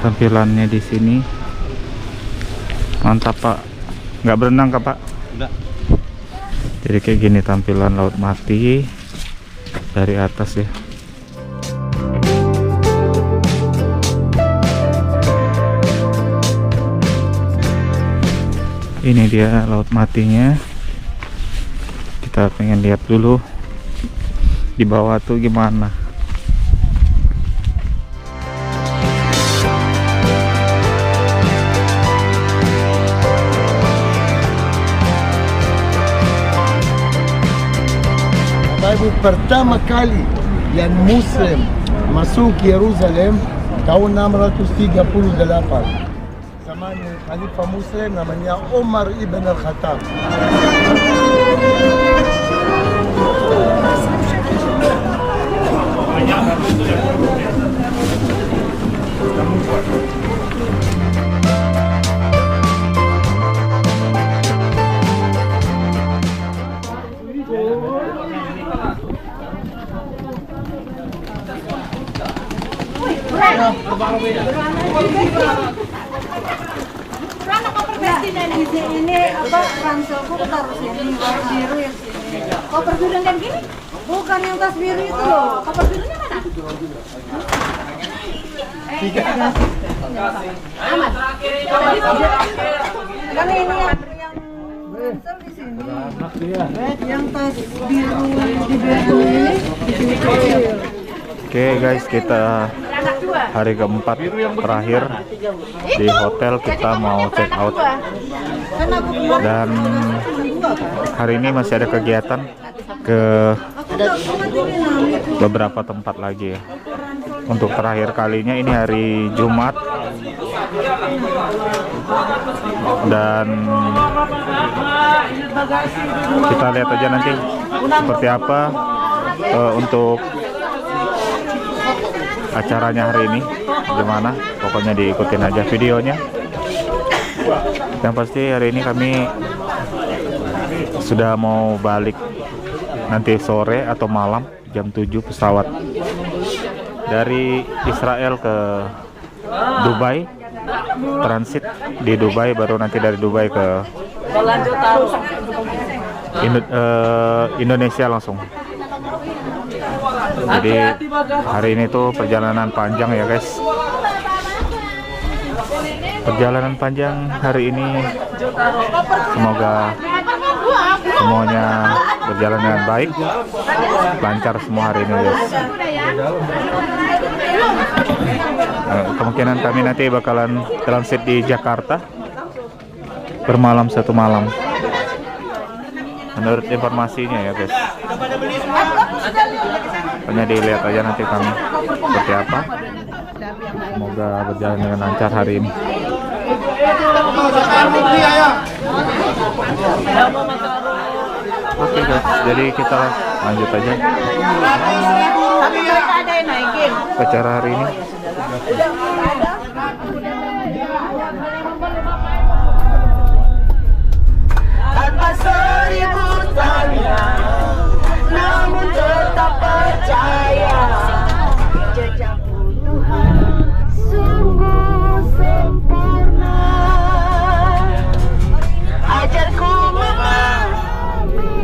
tampilannya di sini. Mantap Pak. Nggak berenang Kak Pak? Enggak. Jadi kayak gini tampilan Laut Mati dari atas ya. Ini dia Laut Matinya. Kita pengen lihat dulu di bawah tuh gimana. Baru pertama kali yang Muslim masuk Yerusalem tahun 638. Zaman Khalifah Muslim namanya Umar ibn al-Khattab. Ini apa ranselku taruh sini warna biru yang sini. Koper biru kan gini? Bukan yang tas biru itu loh. Koper birunya mana? Aman. Kan ini yang ransel di sini. Yang tas biru di belakang ini di sini kecil. Oke guys, kita hari keempat terakhir di hotel. Kita mau check out dan hari ini masih ada kegiatan ke beberapa tempat lagi ya. Untuk terakhir kalinya ini hari Jumat, dan kita lihat aja nanti seperti apa untuk acaranya hari ini gimana. Pokoknya diikutin aja videonya. Yang pasti hari ini kami sudah mau balik nanti sore atau malam jam 7 pesawat dari Israel ke Dubai, transit di Dubai, baru nanti dari Dubai ke Indonesia langsung. Jadi hari ini tuh perjalanan panjang ya guys. Perjalanan panjang hari ini. Semoga semuanya berjalan dengan baik, lancar semua hari ini guys. Kemungkinan kami nanti bakalan transit di Jakarta, bermalam 1 malam menurut informasinya ya guys. Hanya dilihat aja nanti kami seperti apa. Semoga berjalan dengan lancar hari ini. Oke guys, jadi kita lanjut aja acara hari ini. Tanpa seribu tanya, namun tetap percaya jejakmu Tuhan sungguh sempurna. Ajarku memahami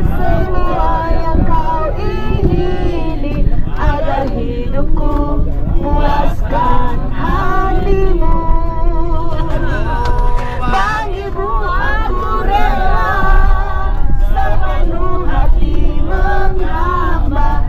semua yang kau ingini, agar hidupku puaskan hatimu. Bagimu aku rela sepenuh hati menghamba.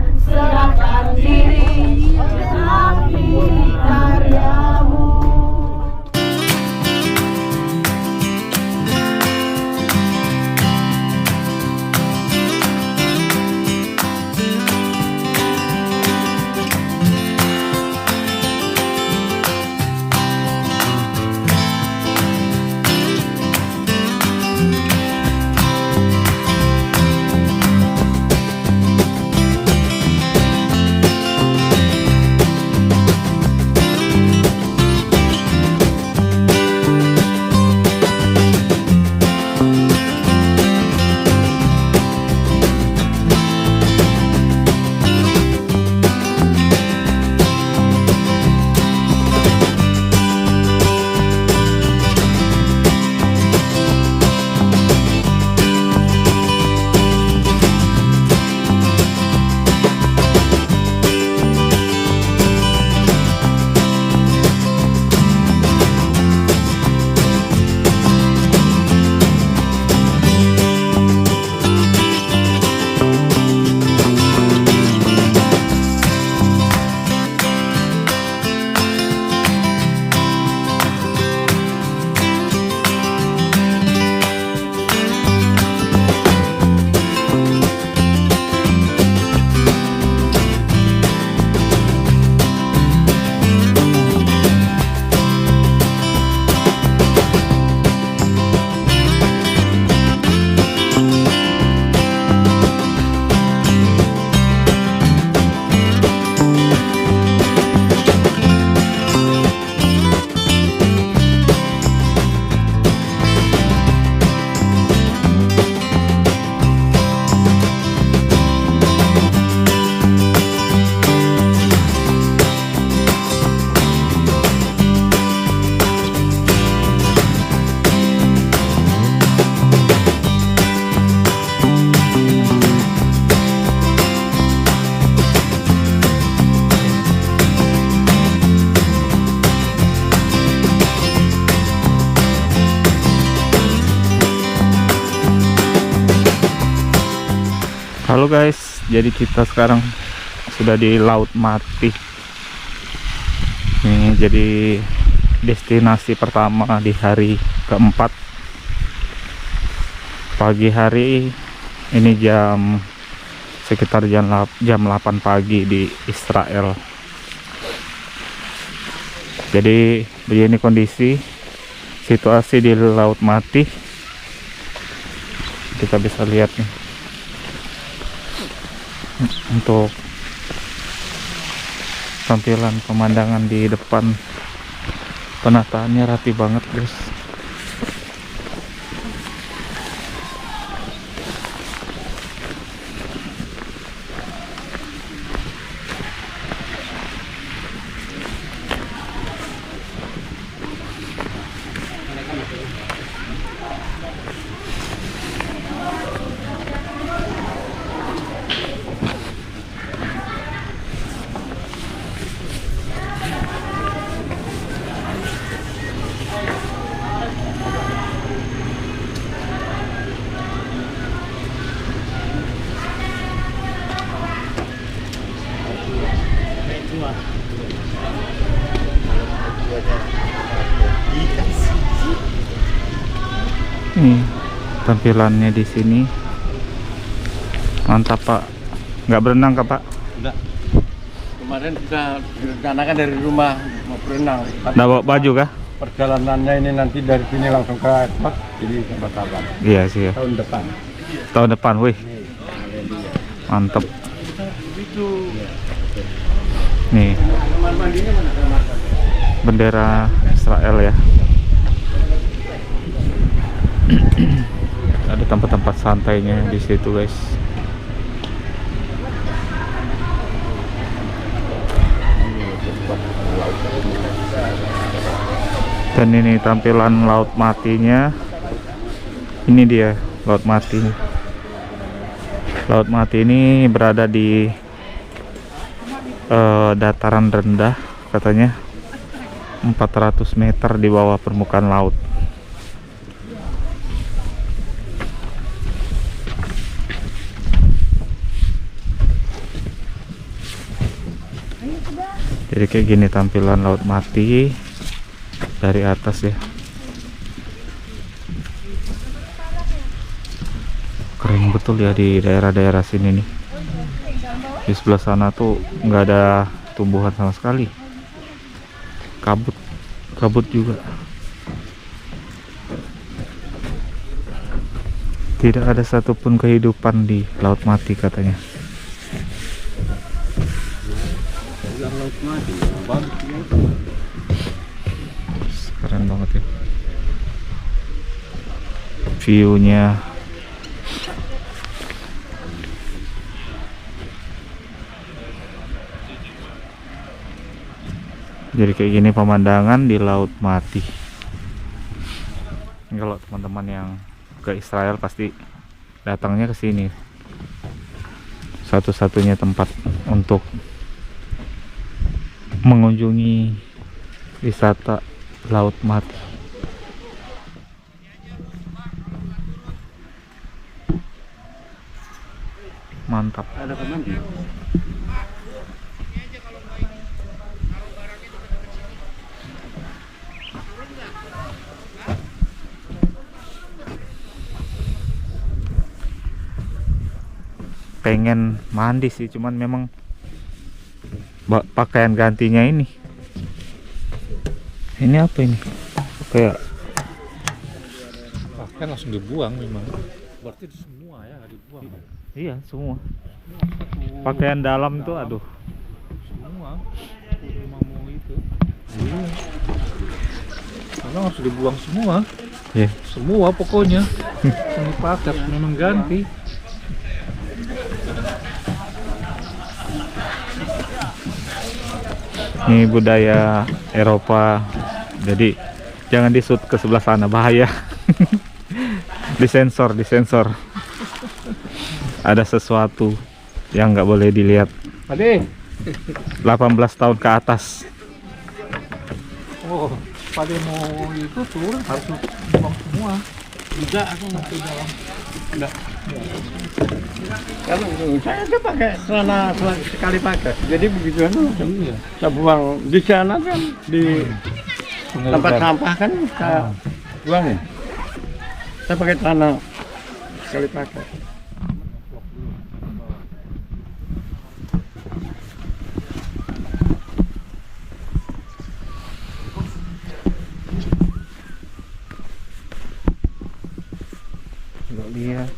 Halo guys, jadi kita sekarang sudah di Laut Mati. Ini jadi destinasi pertama di hari keempat. Pagi hari ini sekitar jam 8 pagi di Israel. Jadi begini kondisi situasi di Laut Mati. Kita bisa lihat nih. Untuk tampilan pemandangan di depan, penataannya rapi banget guys. Nih tampilannya di sini, mantap Pak. Nggak berenang Kak Pak? Enggak. Kemarin sudah direncanakan dari rumah mau berenang. Nggak bawa baju kah? Perjalanannya ini nanti dari sini langsung ke spot, jadi sempat sabar. Iya sih ya. Tahun depan. Tahun depan, wih. Mantep. Nih bendera Israel ya. Ada tempat-tempat santainya di situ guys. Dan ini tampilan Laut Matinya. Ini dia Laut Mati. Laut Mati ini berada di dataran rendah, katanya 400 meter di bawah permukaan laut. Jadi kayak gini tampilan Laut Mati dari atas ya. Kering betul ya di daerah-daerah sini nih. Di sebelah sana tuh nggak ada tumbuhan sama sekali. Kabut juga. Tidak ada satupun kehidupan di Laut Mati katanya. Keren banget ya view-nya. Jadi kayak gini pemandangan di Laut Mati. Kalau teman-teman yang ke Israel pasti datangnya ke sini. Satu-satunya tempat untuk mengunjungi wisata Laut Mati. Mantap. Ada pemandi. Pengen mandi sih, cuman memang pakaian gantinya ini apa ini kayak kan langsung dibuang memang. Berarti itu semua ya dibuang. iya semua pakaian dalam tuh aduh Semua. Memang mau itu. Iya. Memang harus dibuang semua. ya. Semua pokoknya. Yang dipakai memang ganti. Ini budaya Eropa, jadi jangan disut ke sebelah sana, bahaya. disensor ada sesuatu yang nggak boleh dilihat. Pade. 18 tahun ke atas. Oh, Pade mau itu turun harus dibuang semua. Enggak, aku nggak ke dalam. Enggak. Kalau saya tuh pakai celana sekali pakai. Jadi begitu saya buang di sana kan di tempat sampah kan saya buang ya. Saya pakai celana sekali pakai. Nggak lihat.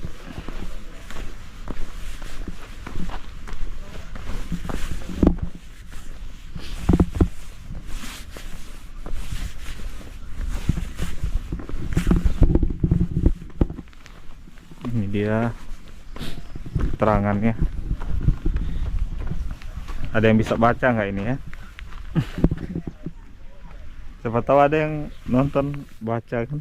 Ini dia keterangannya. Ada yang bisa baca nggak ini ya? Siapa tahu ada yang nonton baca kan?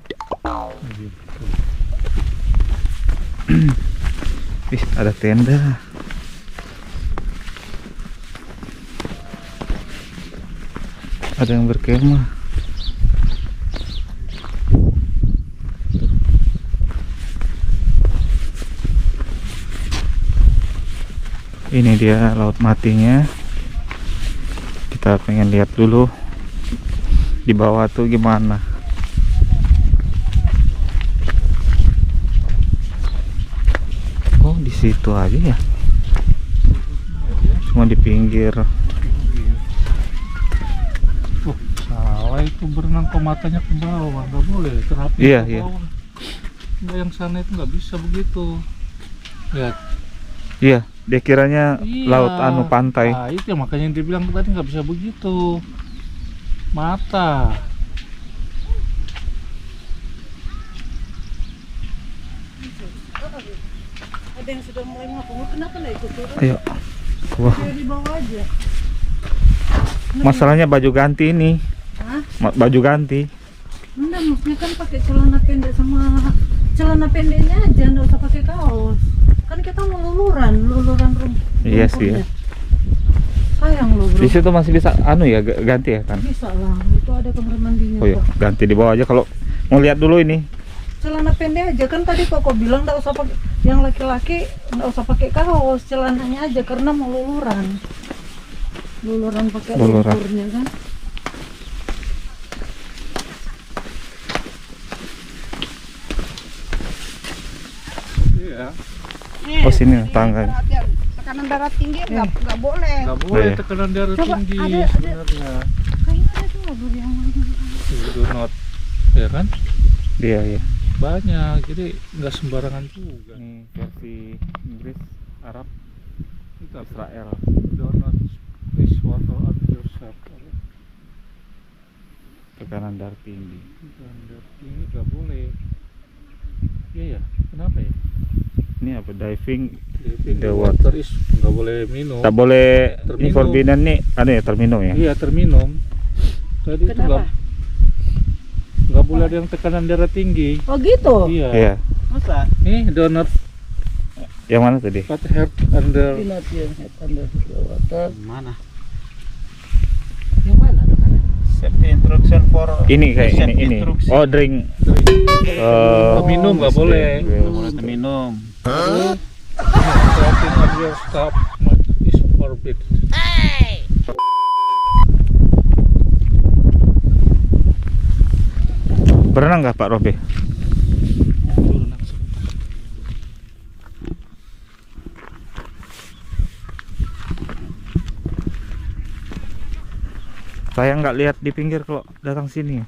Ih, ada tenda. Ada yang berkemah. Ini dia laut matinya. Kita pengen lihat dulu di bawah tuh gimana. Oh, di situ aja ya. Cuma di pinggir. Oh, salah itu berenang ke matanya ke bawah, nggak boleh. Terapi Iya, ke iya. bawah. Nggak, yang sana itu nggak bisa begitu. Lihat. Iya, dia kiranya Iya. laut anu pantai. Nah, itu ya, makanya dia bilang tadi nggak bisa begitu. Mata. Ada yang sudah mulai ngomong, kenapa nggak ikut turun? Ayo. Wah, Saya di bawah aja. masalahnya baju ganti ini. Hah? Baju ganti. Enggak, maksudnya kan pakai celana pendek sama celana pendeknya aja, nggak usah pakai kaos. Kan kita mau luluran rumput. Iya sih ya. Sayang lo bro. Di situ masih bisa anu ya ganti ya kan? Bisa lah, itu ada kamar mandinya. Oh iya, kok. ganti di bawah aja kalau mau lihat dulu ini. Celana pendek aja kan tadi kok bilang nggak usah pakai, yang laki-laki nggak usah pakai kaos, celananya aja karena mau luluran. Luluran pakai Luluran. lumpurnya kan. Iya. Oh sini tangganya. Tekanan darah tinggi nggak boleh. Nggak boleh Iya. tekanan darah Coba, tinggi ada. sebenarnya. Kayaknya ada tuh bro yang Do not, ya kan? Dia ya. Banyak, jadi nggak sembarangan juga. Ini versi Inggris, Arab, Kita Israel. do not splash water on yourself. Tekanan darah tinggi. Tekanan darah tinggi nggak boleh. Iya ya, kenapa ya? Ini apa? Diving Living the the water. water is nggak boleh minum. Tak boleh Terminum. ini forbidden nih, ada ya terminum ya? Iya, terminum. Tadi itu Kenapa? nggak boleh ada yang tekanan darah tinggi. Oh gitu. Iya. Iya. Masa? Nih, do not Yang mana tadi? put head under. Not yang head under the water. Mana? Yang mana? Safety instruction for Ini kayak ini. Oh drink. Minum nggak boleh. boleh minum. Dropping of your stuff is forbidden. Berenang nggak Pak Robe? Saya nggak lihat di pinggir kalau datang sini.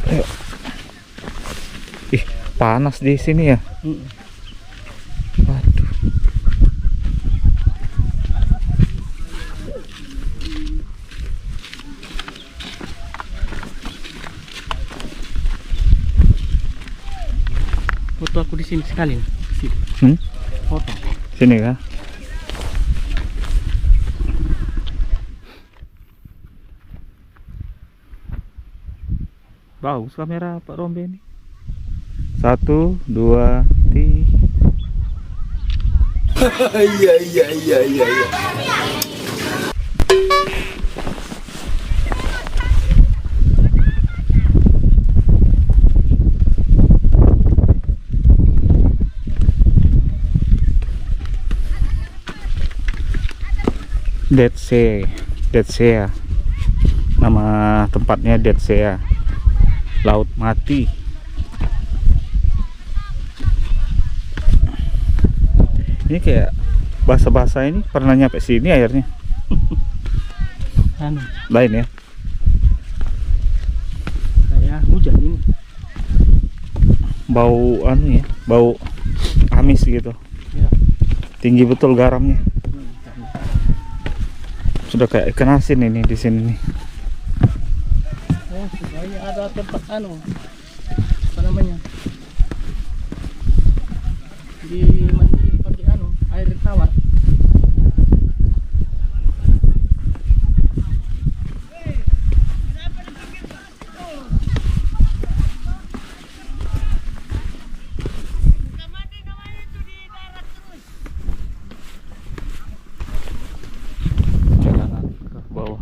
Ayo. Ih, panas di sini ya. Waduh. Foto aku di sini sekali. Sini. Hmm? Foto. Sini kah? Bagus kamera Pak Rombe ini. 1, 2, 3. Iya. Dead Sea. Nama tempatnya Dead Sea, laut mati. Ini kayak basah-basah ini pernah nyampe sini airnya. Anu, Lain ya. kayak hujan ini. Bau anu ya, bau amis gitu. Ya. Tinggi betul garamnya. Sudah kayak ikan asin ini di sini nih. Oh, supaya ada tempat anu, apa namanya? Di mandi pakai anu, air tawar. Jalanan ke bawah.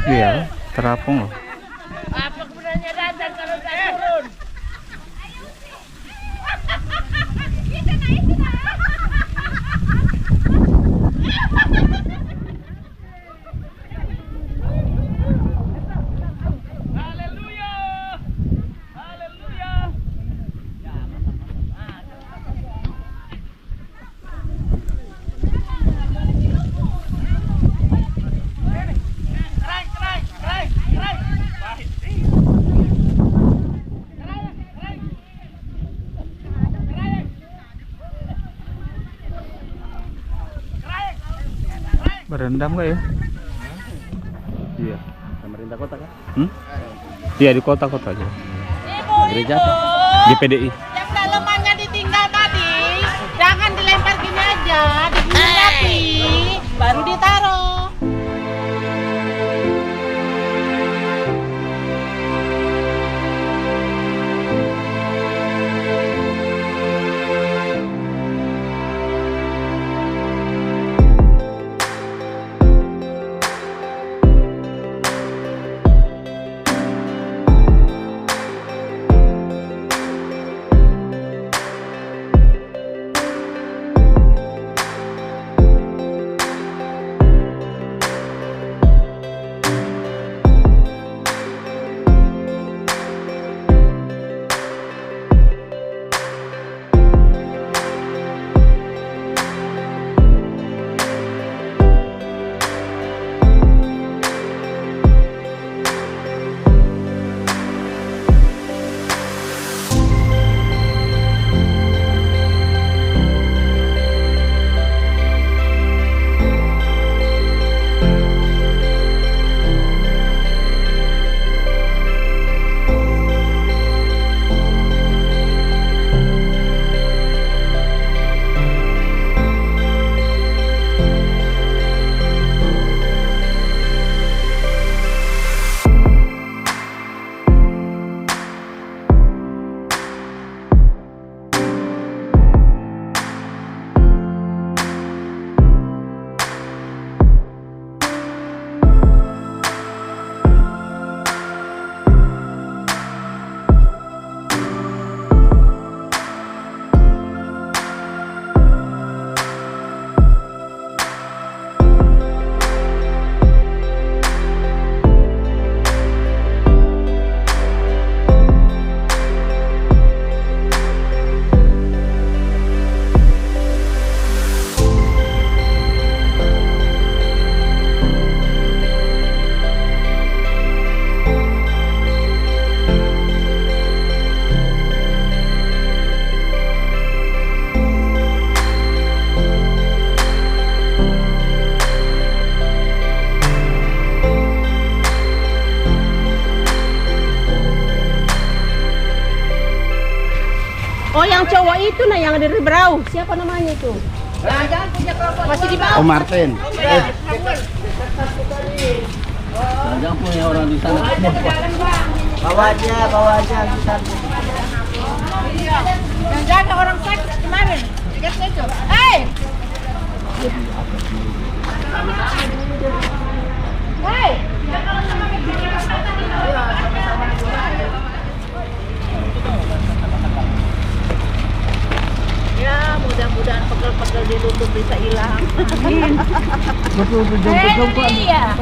Iya, terapung loh. Apa kemudiannya datang kalau tak turun? Berendam nggak ya? Iya, pemerintah kota kan? Iya, di kota-kota aja. Gereja Di PDI. Yang dalemannya ditinggal tadi, jangan dilempar gini aja, dibunuh rapi, baru ditaruh. Oh, yang cowok itu nah yang dari Berau. Siapa namanya itu? Masih di bawah. Oh Martin. Jangan punya orang di sana. Bawa aja di sana. Yang jaga orang sakit kemarin. Lihat itu. Hei. Hei. Ya, mudah-mudahan pegel-pegel di lutut bisa hilang. Betul Iya.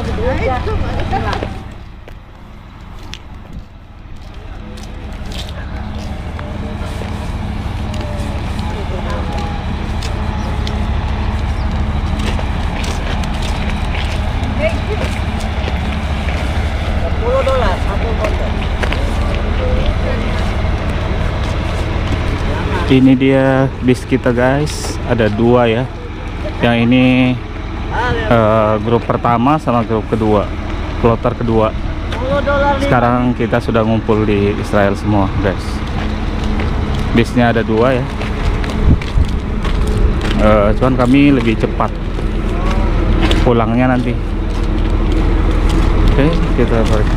Ini dia bis kita guys, ada 2 ya. Yang ini grup pertama sama grup kedua, kloter kedua. Sekarang kita sudah ngumpul di Israel semua guys. Bisnya ada 2 ya. Cuman kami lebih cepat pulangnya nanti. Oke, kita balik.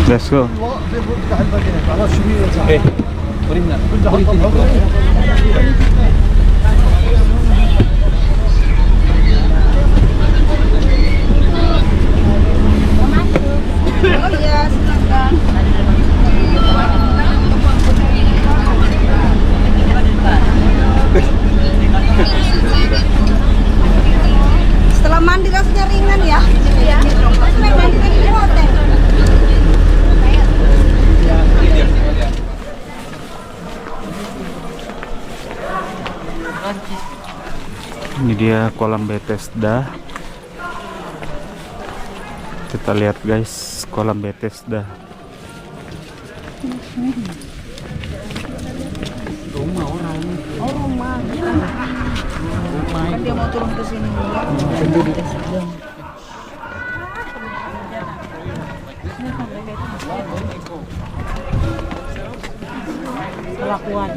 Let's go. Oh iya, silakan. Setelah mandi rasanya ringan ya? Iya. Mandi di hotel. Ini dia kolam Bethesda. Kita lihat guys, kolam Bethesda. Kan dia mau turun ke sini. Kelakuan.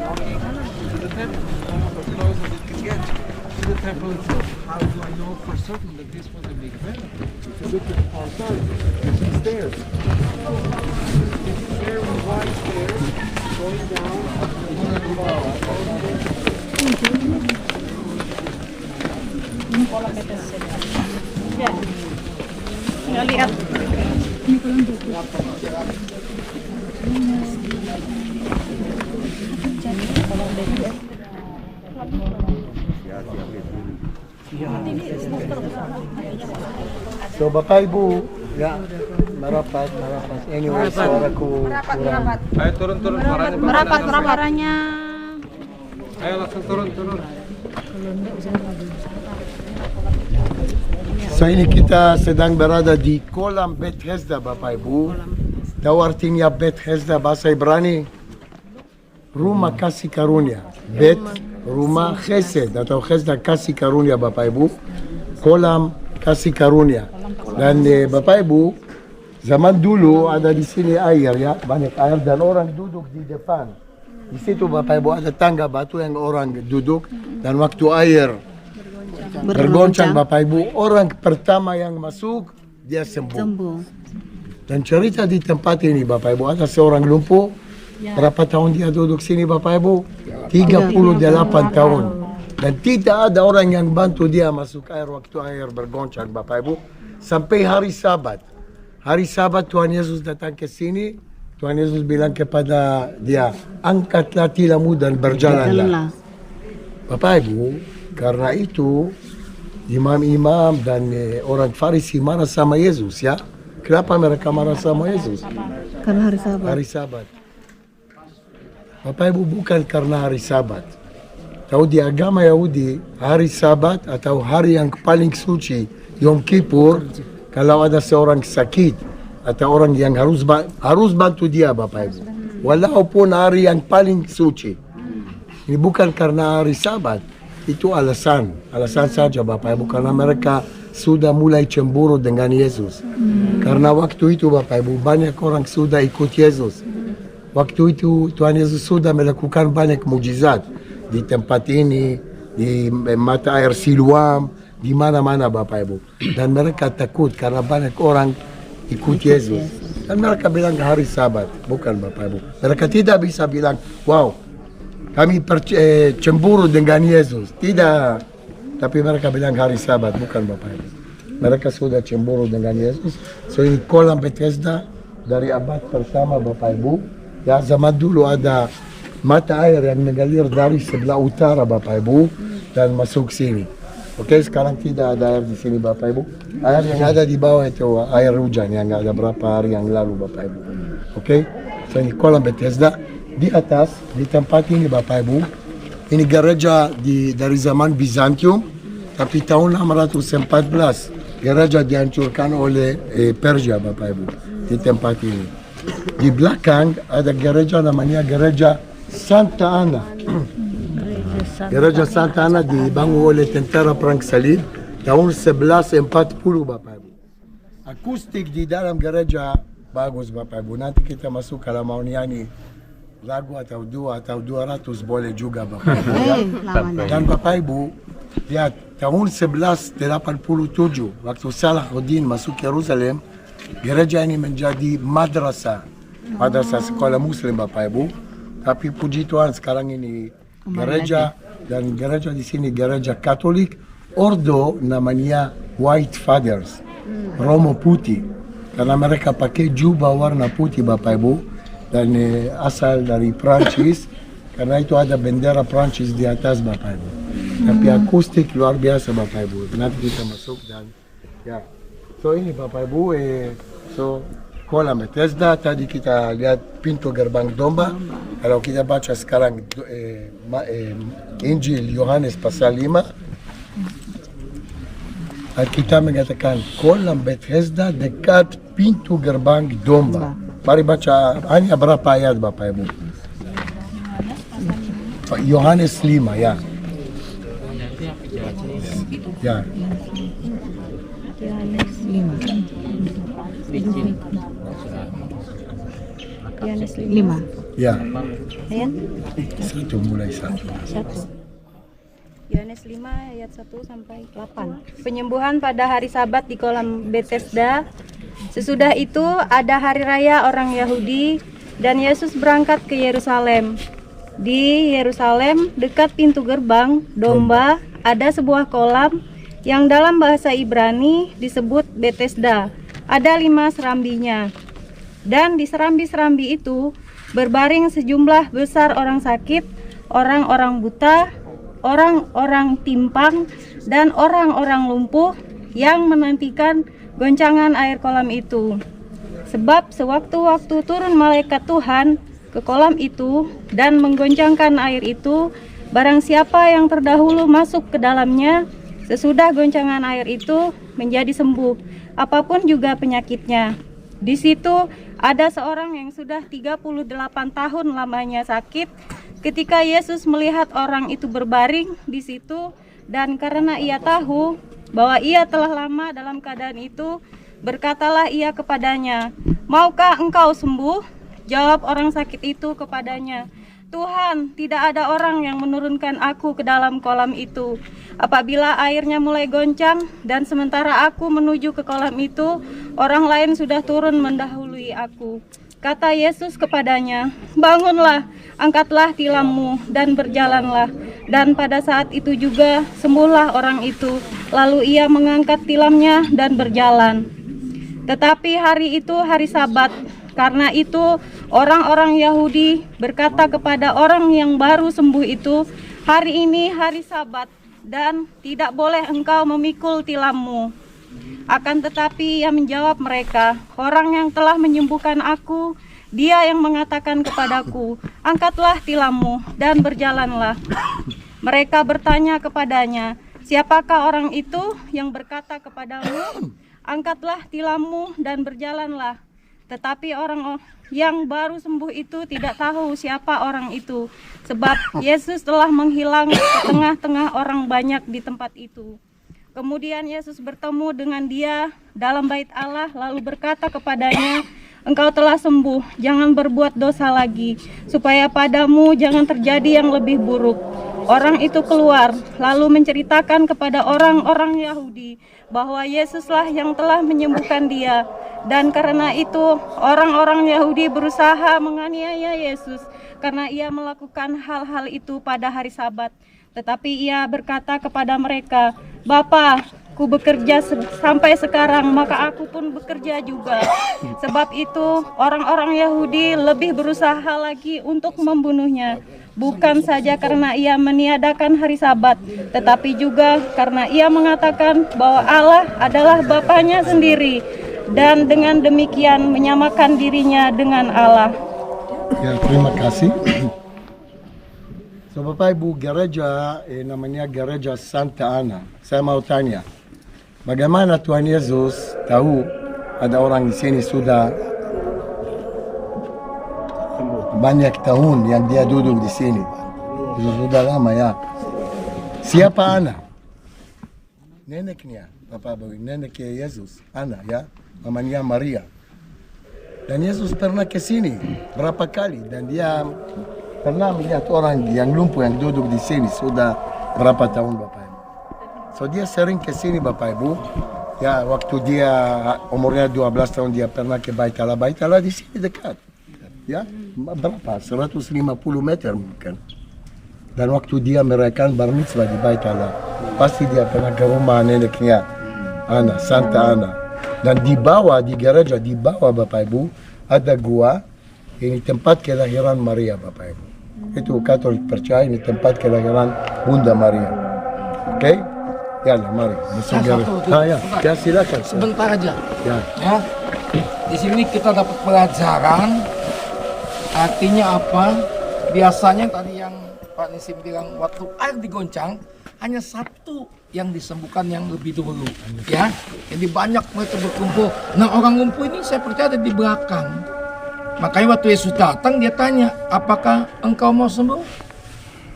The temple itself. How do I know for certain that this was a big event? If you look at the outside, you see stairs. It's very wide stairs going down Nggak lihat. So Bapak Ibu, ya merapat. Anyway, suaraku kurang. Ayo turun suaranya. Merapat suaranya. Ayo langsung turun. So ini kita sedang berada di kolam Bethesda Bapak Ibu. Tahu artinya Bethesda bahasa Ibrani? Rumah kasih karunia. Bet, rumah Chesed atau Chesed kasih karunia Bapak Ibu. Kolam kasih karunia. Dan Bapak Ibu, zaman dulu ada di sini air ya, banyak air dan orang duduk di depan. Di situ Bapak Ibu ada tangga batu yang orang duduk dan waktu air bergoncang Bapak Ibu, orang pertama yang masuk dia sembuh. Dan cerita di tempat ini Bapak Ibu, ada seorang lumpuh. Berapa tahun dia duduk sini Bapak Ibu? 38 tahun. Dan tidak ada orang yang bantu dia masuk air waktu air bergoncang Bapak Ibu. Sampai hari Sabat. Hari Sabat Tuhan Yesus datang ke sini. Tuhan Yesus bilang kepada dia, angkatlah tilammu dan berjalanlah. Bapak Ibu, karena itu imam-imam dan orang Farisi marah sama Yesus ya. Kenapa mereka marah sama Yesus? Karena hari Sabat. Hari Sabat. Bapak Ibu, bukan karena hari Sabat. Tahu di agama Yahudi, hari Sabat atau hari yang paling suci, Yom Kippur, kalau ada seorang sakit atau orang yang harus bantu dia Bapak Ibu. Walaupun hari yang paling suci. Ini bukan karena hari Sabat, itu alasan saja Bapak Ibu, karena mereka sudah mulai cemburu dengan Yesus. Karena waktu itu Bapak Ibu banyak orang sudah ikut Yesus. Waktu itu Tuhan Yesus sudah melakukan banyak mujizat di tempat ini, di mata air Siloam, di mana-mana Bapak Ibu. Dan mereka takut karena banyak orang ikut Yesus. Dan mereka bilang hari Sabat, bukan Bapak Ibu. Mereka tidak bisa bilang, wow, kami cemburu dengan Yesus. Tidak. Tapi mereka bilang hari Sabat, bukan Bapak Ibu. Mereka sudah cemburu dengan Yesus. So ini kolam Bethesda dari abad pertama Bapak Ibu. Ya, zaman dulu ada mata air yang mengalir dari sebelah utara Bapak Ibu dan masuk sini. Oke, sekarang tidak ada air di sini Bapak Ibu. Air yang ada di bawah itu air hujan yang ada berapa hari yang lalu Bapak Ibu. Oke, so ini kolam Bethesda. Di atas, di tempat ini Bapak Ibu, ini gereja dari zaman Bizantium, tapi tahun 614 gereja dihancurkan oleh Persia Bapak Ibu, di tempat ini. Di belakang ada gereja namanya gereja Santa Ana. Gereja Santa Ana dibangun oleh tentara Perang Salib tahun 1140 Bapak Ibu. Akustik di dalam gereja bagus Bapak Ibu. Nanti kita masuk kalau mau nyanyi lagu atau 200 boleh juga Bapak Ibu. Ya. Dan Bapak Ibu, lihat tahun 1187 waktu Salahuddin masuk Yerusalem, gereja ini menjadi madrasah sekolah Muslim Bapak Ibu. Tapi puji Tuhan sekarang ini gereja dan gereja di sini gereja Katolik, ordo namanya White Fathers, Romo putih, karena mereka pakai jubah warna putih Bapak Ibu, dan asal dari Prancis, karena itu ada bendera Prancis di atas Bapak Ibu. Tapi akustik luar biasa Bapak Ibu. Nanti kita masuk dan ya. So ini Bapak Ibu, so kolam Bethesda, tadi kita lihat pintu gerbang domba. Kalau kita baca sekarang Injil Yohanes pasal 5, Alkitab mengatakan kolam Bethesda dekat pintu gerbang domba. Mari baca hanya berapa ayat Bapak Ibu. Yohanes 5 ya. Ya. Yohanes 5. Ya. Ayat Mulai satu. Yohanes 5 ayat 1 sampai 8. Penyembuhan pada hari Sabat di kolam Bethesda. Sesudah itu ada hari raya orang Yahudi dan Yesus berangkat ke Yerusalem. Di Yerusalem dekat pintu gerbang domba ada sebuah kolam yang dalam bahasa Ibrani disebut Bethesda. Ada 5 serambinya. Dan di serambi-serambi itu berbaring sejumlah besar orang sakit, orang-orang buta, orang-orang timpang, dan orang-orang lumpuh yang menantikan goncangan air kolam itu. Sebab sewaktu-waktu turun malaikat Tuhan ke kolam itu dan menggoncangkan air itu, barang siapa yang terdahulu masuk ke dalamnya, sesudah goncangan air itu menjadi sembuh, apapun juga penyakitnya. Di situ ada seorang yang sudah 38 tahun lamanya sakit. Ketika Yesus melihat orang itu berbaring di situ, dan karena ia tahu bahwa ia telah lama dalam keadaan itu, berkatalah ia kepadanya, "Maukah engkau sembuh?" Jawab orang sakit itu kepadanya, "Tuhan, tidak ada orang yang menurunkan aku ke dalam kolam itu. Apabila airnya mulai goncang dan sementara aku menuju ke kolam itu, orang lain sudah turun mendahului aku." Kata Yesus kepadanya, "Bangunlah, angkatlah tilammu dan berjalanlah." Dan pada saat itu juga sembuhlah orang itu. Lalu ia mengangkat tilamnya dan berjalan. Tetapi hari itu hari Sabat. Karena itu orang-orang Yahudi berkata kepada orang yang baru sembuh itu, "Hari ini hari Sabat dan tidak boleh engkau memikul tilammu." Akan tetapi ia menjawab mereka, "Orang yang telah menyembuhkan aku, dia yang mengatakan kepadaku, 'Angkatlah tilammu dan berjalanlah.'" Mereka bertanya kepadanya, "Siapakah orang itu yang berkata kepadamu, 'Angkatlah tilammu dan berjalanlah'?" Tetapi orang yang baru sembuh itu tidak tahu siapa orang itu, sebab Yesus telah menghilang ke tengah-tengah orang banyak di tempat itu. Kemudian Yesus bertemu dengan dia dalam bait Allah, lalu berkata kepadanya, "Engkau telah sembuh, jangan berbuat dosa lagi, supaya padamu jangan terjadi yang lebih buruk." Orang itu keluar, lalu menceritakan kepada orang-orang Yahudi bahwa Yesuslah yang telah menyembuhkan dia. Dan karena itu orang-orang Yahudi berusaha menganiaya Yesus karena ia melakukan hal-hal itu pada hari Sabat. Tetapi ia berkata kepada mereka, "Bapa, ku bekerja sampai sekarang, maka aku pun bekerja juga." Sebab itu orang-orang Yahudi lebih berusaha lagi untuk membunuhnya, bukan saja karena ia meniadakan hari Sabat, tetapi juga karena ia mengatakan bahwa Allah adalah Bapanya sendiri, dan dengan demikian menyamakan dirinya dengan Allah. Ya, terima kasih. So, Bapak Ibu, gereja namanya Gereja Santa Ana. Saya mau tanya, bagaimana Tuhan Yesus tahu ada orang di sini sudah banyak tahun yang dia duduk di sini? Sudah lama ya. Siapa Ana? Neneknya, Bapak Ibu, neneknya Yesus, Ana ya, namanya Maria. Dan Yesus pernah ke sini berapa kali, dan dia pernah melihat orang yang lumpuh yang duduk di sini sudah berapa tahun, Bapak Ibu. So dia sering ke sini, Bapak Ibu. Ya, waktu dia umurnya 12 tahun dia pernah ke Bait Allah. Bait Allah di sini dekat. Ya, berapa? 150 meter mungkin. Dan waktu dia merayakan bar mitzvah di Bait Allah, pasti dia pernah ke rumah neneknya Ana, Santa Ana. Dan di bawah, di gereja, di bawah, Bapak Ibu, ada gua. Ini tempat kelahiran Maria, Bapak Ibu. Itu Katolik percaya ini tempat kelahiran Bunda Maria. Oke? Yalla, mari. Masuk gereja. Ya, silakan. Sebentar aja. Ya. Ya. Di sini kita dapat pelajaran. Artinya apa? Biasanya tadi yang Pak Nisim bilang waktu air digoncang, hanya satu yang disembuhkan yang lebih dulu, ya. Jadi banyak mereka berkumpul. Nah, orang lumpuh ini saya percaya ada di belakang. Makanya waktu Yesus datang dia tanya, "Apakah engkau mau sembuh?"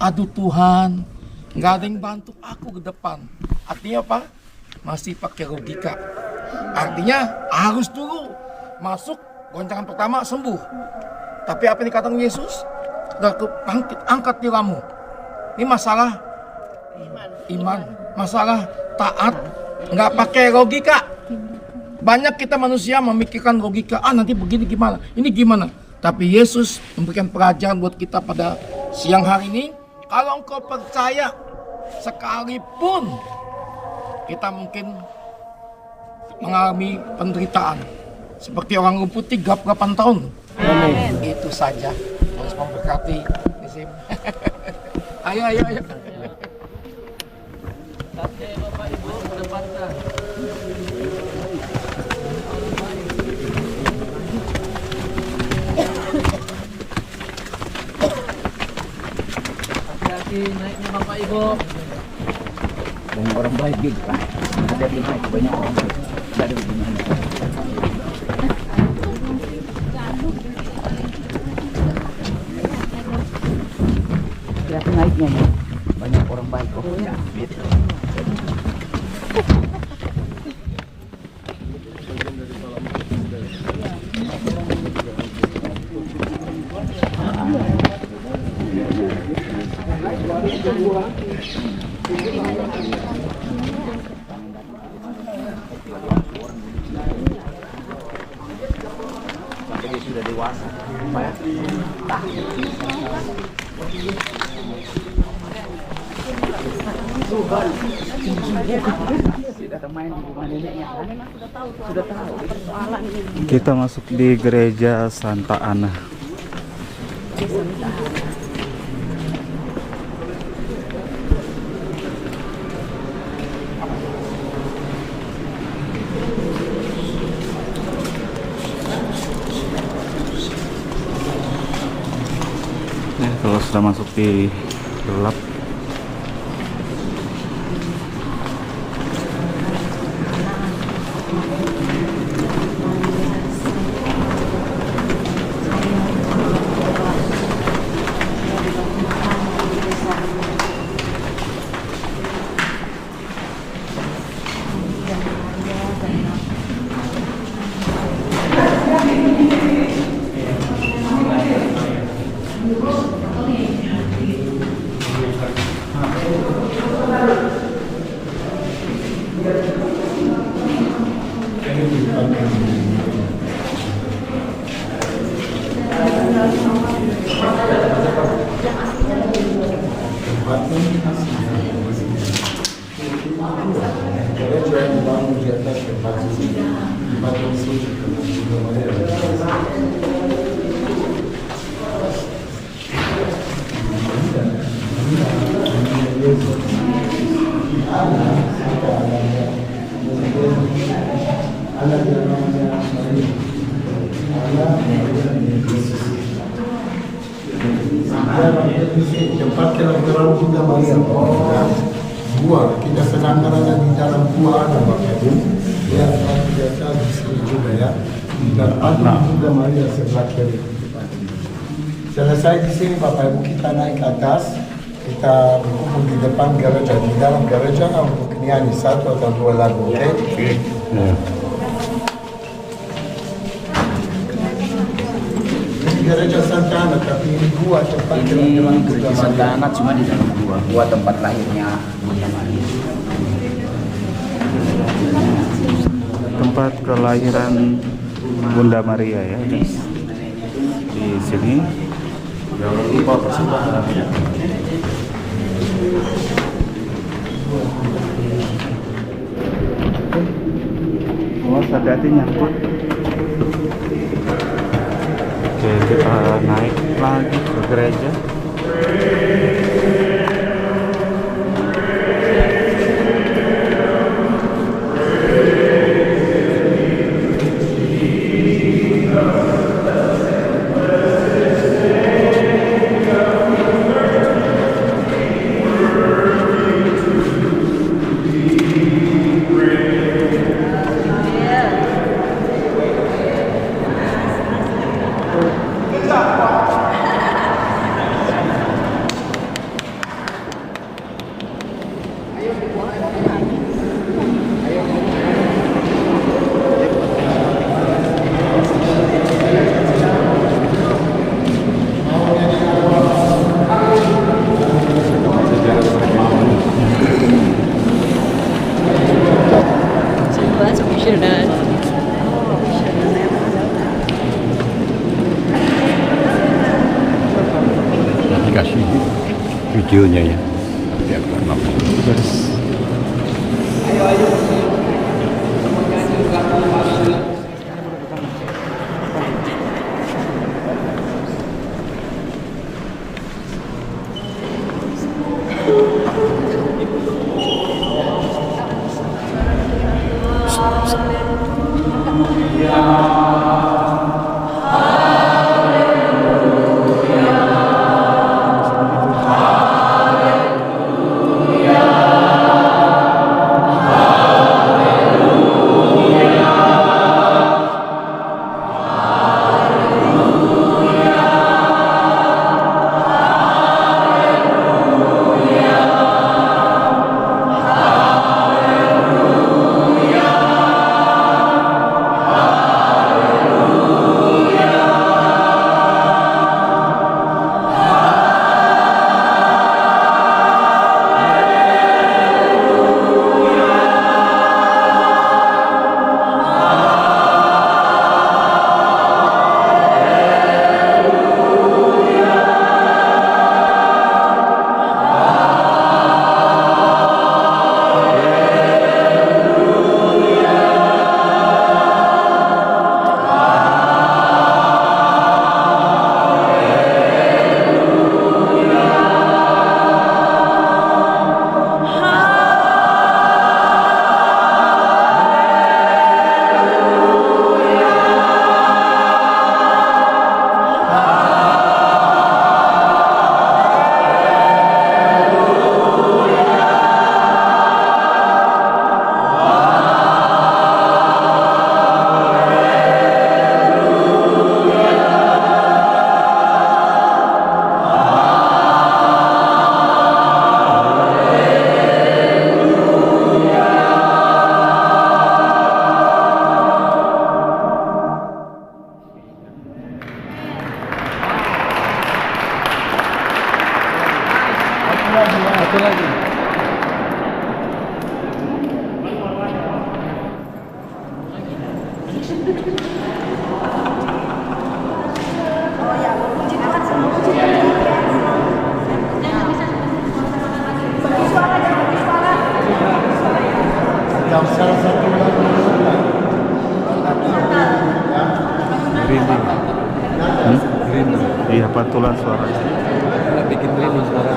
"Aduh Tuhan, nggak ada yang bantu aku ke depan." Artinya apa? Masih pakai logika. Artinya harus dulu masuk goncangan pertama sembuh. Tapi apa yang dikatakan Yesus? Udah bangkit, angkat tilammu. Ini masalah iman, masalah taat, nggak pakai logika. Banyak kita manusia memikirkan logika, nanti begini gimana, ini gimana. Tapi Yesus memberikan pelajaran buat kita pada siang hari ini. Kalau engkau percaya, sekalipun kita mungkin mengalami penderitaan, seperti orang lumpuh 38 tahun. Amin. Itu saja. Harus memberkati. Ayo. Bapak Ibu, kedepankan. Hati-hati naiknya Bapak Ibu. Banyak orang baik gitu kan. Ada di naik banyak orang baik. Tidak ada hubungannya. Hati-hati naiknya ya. Banyak orang baik kok. Gitu. Dia sudah dewasa. Kita masuk di gereja Santa Ana. Kalau sudah masuk di gelap, Tempat kelahiran Bunda Maria. Gua kita sedang berada di dalam gua ada Bapak Ibu. Ya, biasa di sini juga ya. Dan ada Bunda Maria sebelah kiri. Selesai di sini Bapak Ibu kita naik ke atas. Kita berkumpul di depan gereja, di dalam gereja untuk nyanyi 1 atau 2 lagu, oke? Ini gereja Santa Ana, tapi ini gua tempat kelahiran Bunda Gereja Santa Maria. Ana cuma di dalam gua tempat lahirnya Bunda Maria. Tempat kelahiran Bunda Maria ya guys. Di sini jangan lupa persembahan. Oh, hati-hati nyangkut. Oke, kita naik lagi ke gereja. Dikasih videonya ya. Yang salah satu lagu Merinding. Iya, pantulan suara. Bikin merinding suara.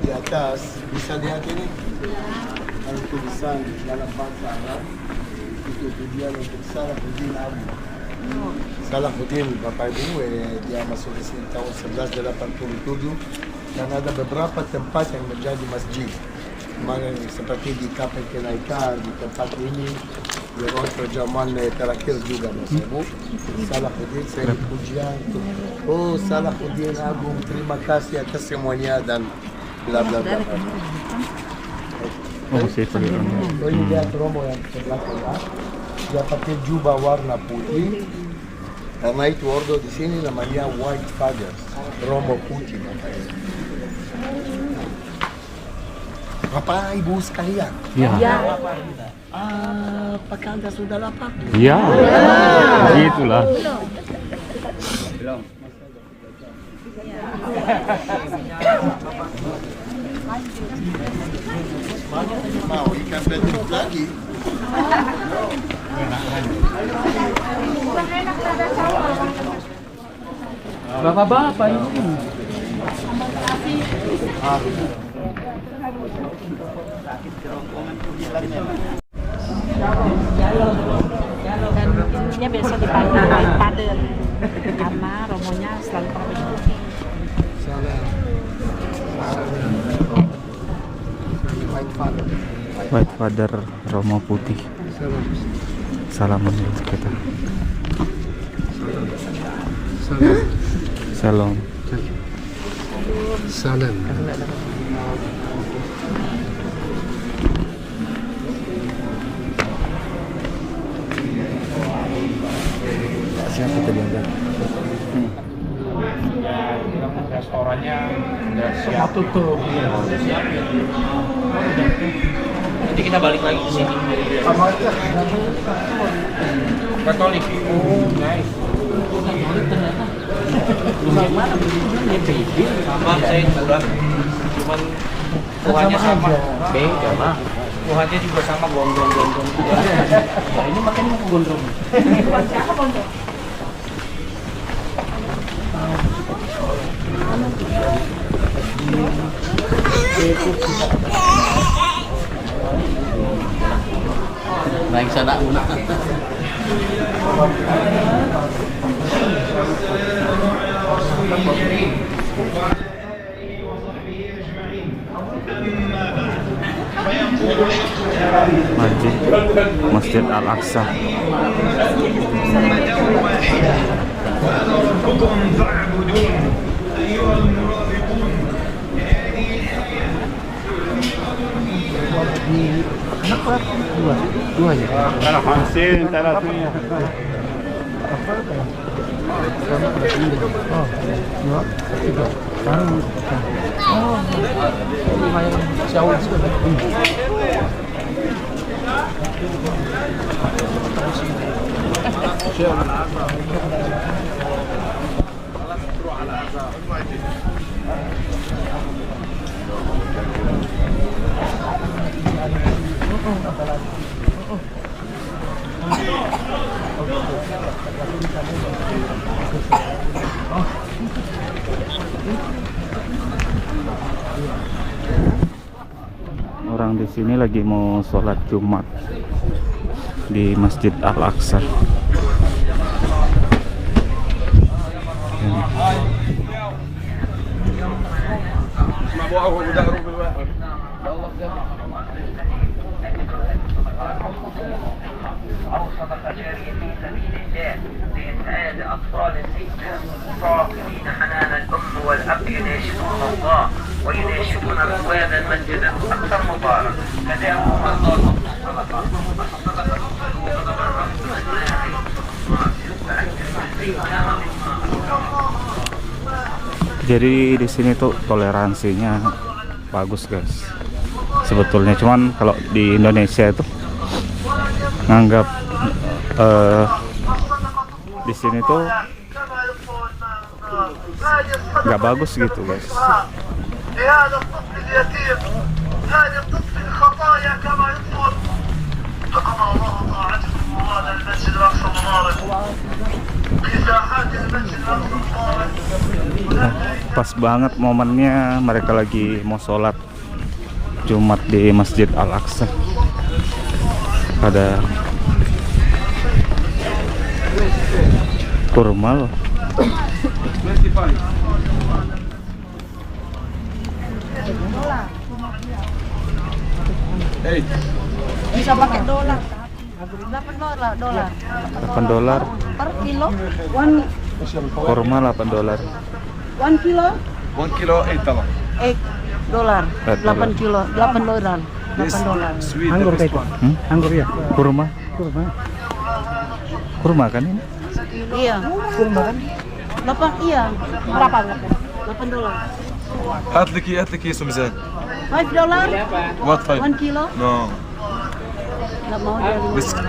di atas, bisa lihat ini? Ada tulisan dalam bahasa Arab. Itu tujuan untuk Salahuddin Abu. Salahuddin, Bapak Ibu, dia masuk di sini tahun 1187 dan ada beberapa tempat yang menjadi masjid. Kemarin seperti di Kapel Kenaikan, di tempat ini, di Raja zaman terakhir juga, Mas Ibu. Salahuddin, saya pujian. Oh, Salahuddin Agung, terima kasih atas semuanya dan bla bla bla. Oh, masih itu. Oh, ini lihat Romo yang sebelah kanan. Dia pakai jubah warna putih. Karena itu ordo di sini namanya White Father, Romo putih. Bapak Ibu sekalian. Ya. Apakah Anda sudah lapar? Ya. Begitulah. Mau ikan belut lagi? Bapak-bapak ini. Dan ininya biasa dipanggil White Father karena romonya selalu pakai putih. White Father Romo putih. Salam dulu kita. Salam. Salam. Siapa tadi yang bilang? Restorannya udah siap tutup. Udah siap ya. Nanti kita balik lagi ke sini. Katolik. Oh, nice. Katolik ternyata. Gimana? Sama saya juga. Cuman Tuhannya sama. Beda mah. Tuhannya juga sama gondrong-gondrong. Nah, ini makanya mau gondrong. Siapa pondok? Naik sana guna. Masjid Al-Aqsa. Dua ya. Orang di sini lagi mau sholat Jumat di Masjid Al-Aqsa. لإسعاد أطفال الستة صاحبين حنان الأم والأب يناشدون الله ويناشدون رواد المسجد الأقصى المبارك فدعوا الله الصدقة Jadi di sini tuh toleransinya bagus guys. Sebetulnya cuman kalau di Indonesia itu nganggap di sini tuh nggak bagus gitu guys. لهذا الطفل اليتيم هذا الطفل الخطايا كما يطلب فقضى الله طاعتكم وهذا المسجد الاقصى المبارك في ساحات المسجد الاقصى المبارك Pas banget momennya mereka lagi mau sholat Jumat di Masjid Al-Aqsa. Ada kurma loh. Bisa pakai dolar. 8 dolar. 8 dolar. Per kilo. Kurma 8 dolar. 1 kilo. 1 kilo, $8. Dolar. 8 kilo. 8 dolar. This sweet. Anggur this itu. one. Anggur ya. Kurma. Kurma kan ini? Iya. Kurma kan? 8 iya. Berapa? 8 dolar. هات لك كيس مزاج. 5 dolar. What 5? 1 kilo. No. Enggak mau dia.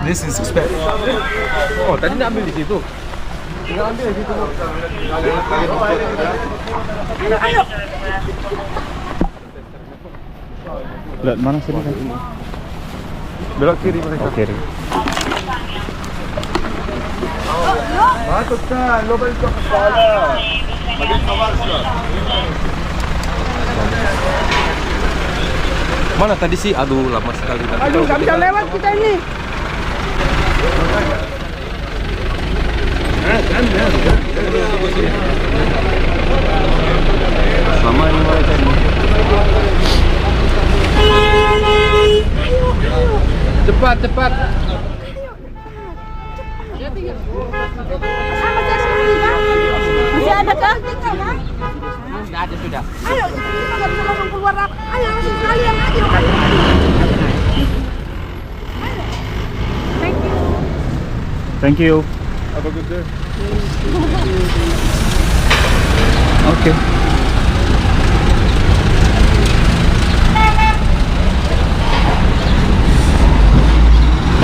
This is expensive. Oh, tadi nggak ambil di situ. Lihat mana sini kan? Belok kiri mereka. Oh, kiri. Mana tadi sih? Aduh, lama sekali. Aduh, nggak bisa lewat kita ini. Lama ini mereka ini. Cepat, cepat. Masih ada kah? Nggak ada sudah. Ayo, kita nggak bisa langsung keluar. Ayo, langsung sekalian ayo. Thank you. Have a good day. Oke.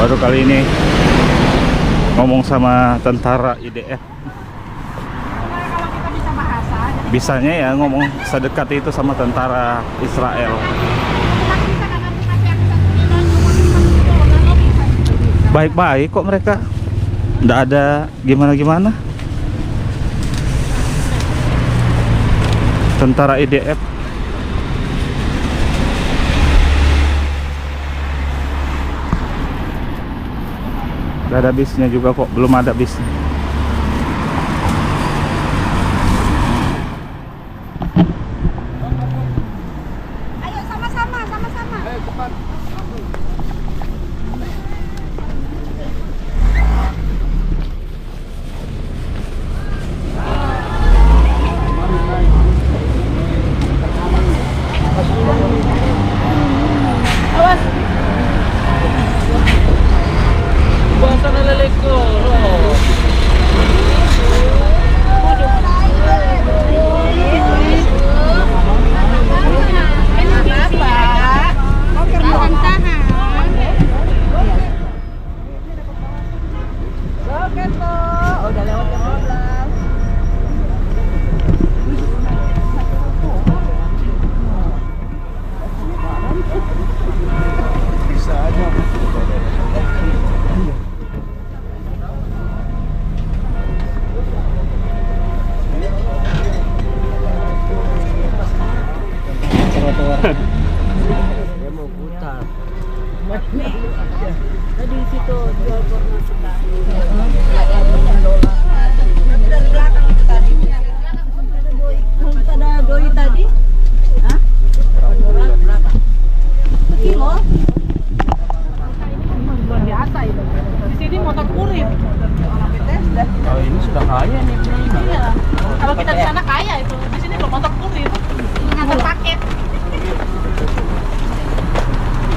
Baru kali ini ngomong sama tentara IDF. Bisanya ya ngomong sedekat itu sama tentara Israel. Baik-baik kok mereka. Nggak ada gimana-gimana. Tentara IDF. Nggak ada bisnya juga kok, belum ada bisnya. Ayo sama-sama. Ayo cepat. Udah lewat jam 12. Bisa aja. Dia mau putar. Tadi situ jual kurma sekali. Dari belakang itu tadi. Ada doi tadi. Hah? Berapa? Kilo? Luar biasa itu. Di sini motor kurir. Kalau ini sudah kaya nih. Iya. Kalau kita di sana kaya itu. Di sini belum motor kurir. Ngantar paket.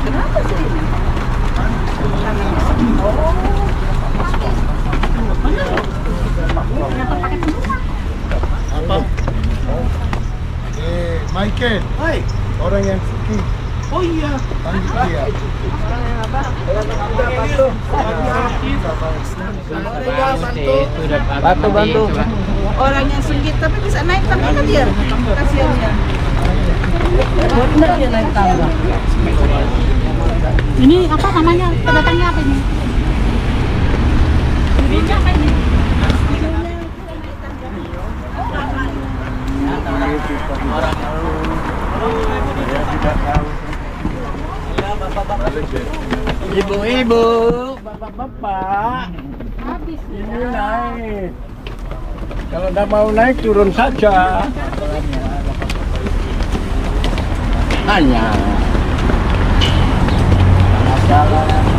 Kenapa sih? Apa? Michael. Hai. Orang yang suki. Oh iya. Panggil dia. Bantu. Orang yang sengit tapi bisa naik tangga kan dia? Kasihan dia. Benar dia naik tangga. Ini apa namanya? Pendatangnya apa ini? Ini apa ini? Ibu-ibu, bapak-bapak, ini naik. Kalau tidak mau naik, turun saja. Hanya.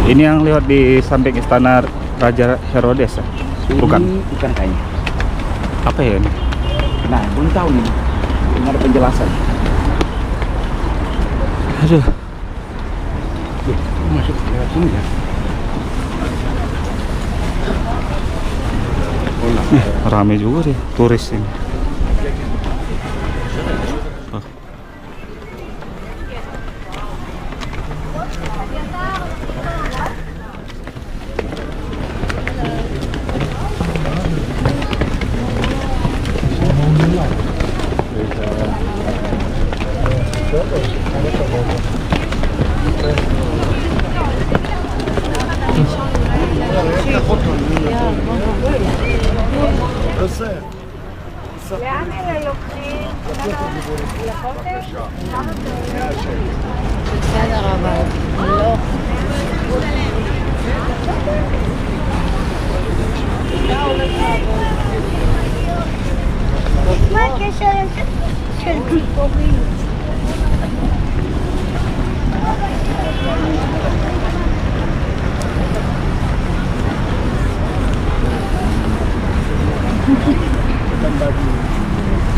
Ini yang lihat di samping istana Raja Herodes ya? Bukan? Bukan kayaknya. Apa ya ini? Nah, belum tahu nih. Ini ada penjelasan. Aduh. Masuk lewat sini ya. Rame juga sih turis ini.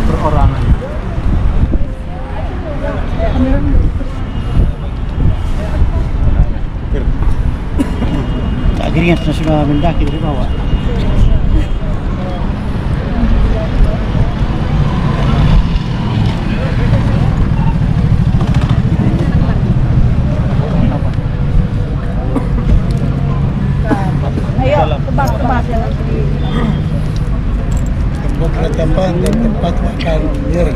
Perorangan. Akhirnya sudah mendaki dari bawah. Ayo, tebak-tebak. Tembok Ratapan dan tempat makan Miri.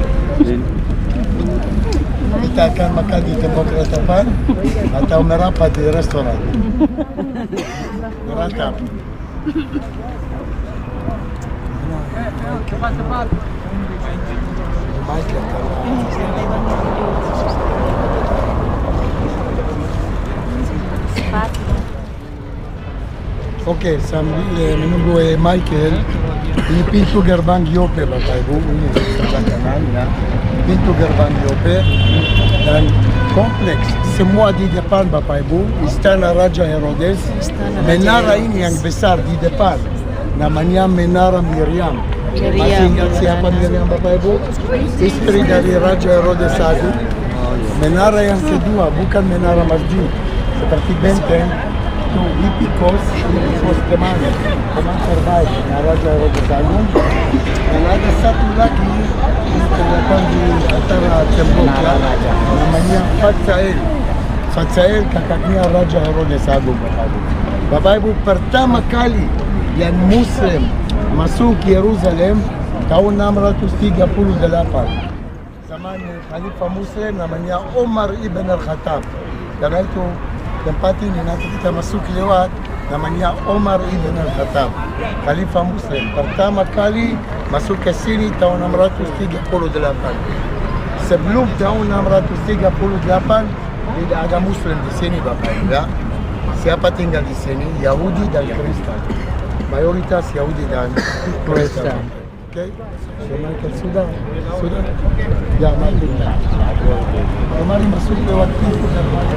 Kita akan makan di Tembok Ratapan atau merapat di restoran. Meratap. Oke, sambil menunggu Michael, ini pintu gerbang Yope Bapak Ibu, ini sebelah kanan ya. Pintu gerbang Yope dan kompleks semua di depan Bapak Ibu, Istana Raja Herodes. Menara ini yang besar di depan, namanya Menara Miriam. Masih ingat siapa Miriam Bapak Ibu? Istri dari Raja Herodes I. Menara yang kedua bukan menara masjid seperti benteng. Itu Hipikos teman terbaik Raja Herodes Agung. Dan ada satu lagi terdapat di antara tembok namanya Fatsael. Fatsael kakaknya Raja Herodes Agung. Bapak Ibu, pertama kali yang Muslim masuk Yerusalem tahun 638. Zaman Khalifah Muslim namanya Umar ibn al-Khattab. Karena itu tempat ini nanti kita masuk lewat namanya Umar ibn al-Khattab, Khalifah Muslim. Pertama kali masuk ke sini tahun 638. Sebelum tahun 638 tidak ada Muslim di sini Bapak Ibu. Ya? Siapa tinggal di sini? Yahudi dan Kristen. Mayoritas Yahudi dan Kristen. Oke, sudah. Ya, mari. Kemarin masuk lewat pintu gerbang.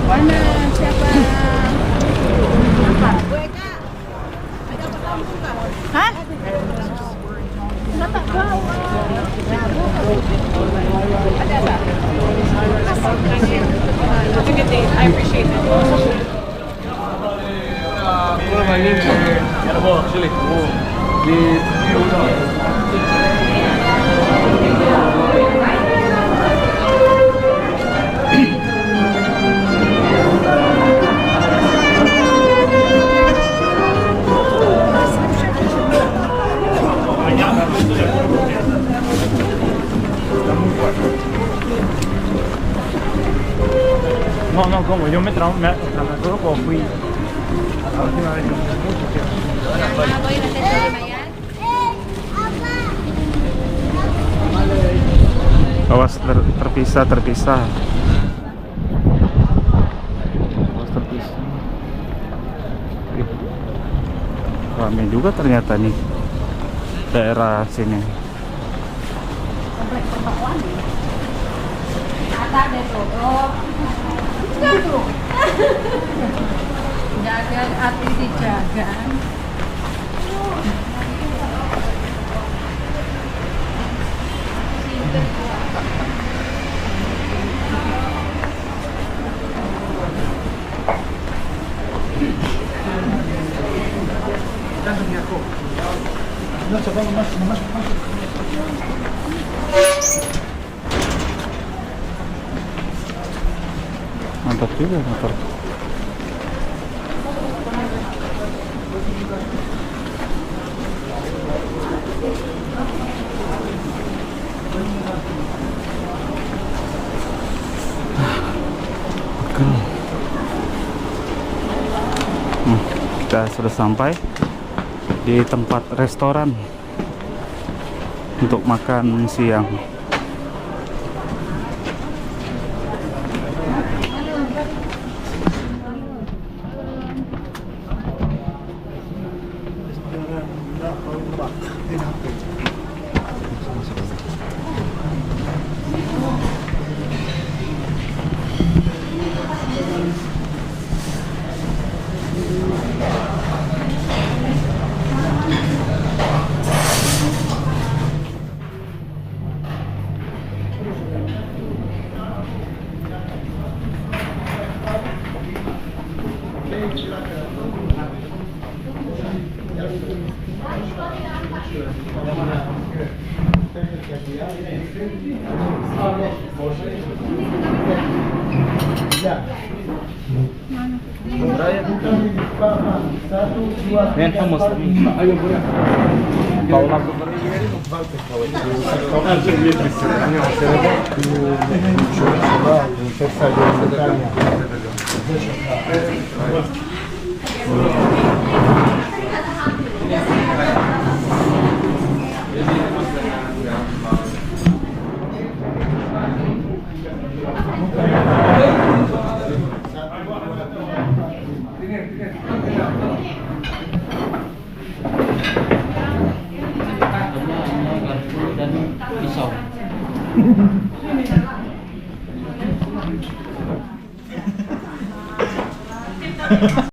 Mana siapa? Hah? Ada apa? Have a good day. I appreciate it. No, como yo me transformo como fui la última vez que me puse. Awas terpisah. Awas terpisah. Ramai juga ternyata nih daerah sini. Jaga hati dijaga. Mantap juga motor. Kita sudah sampai di tempat restoran untuk makan siang.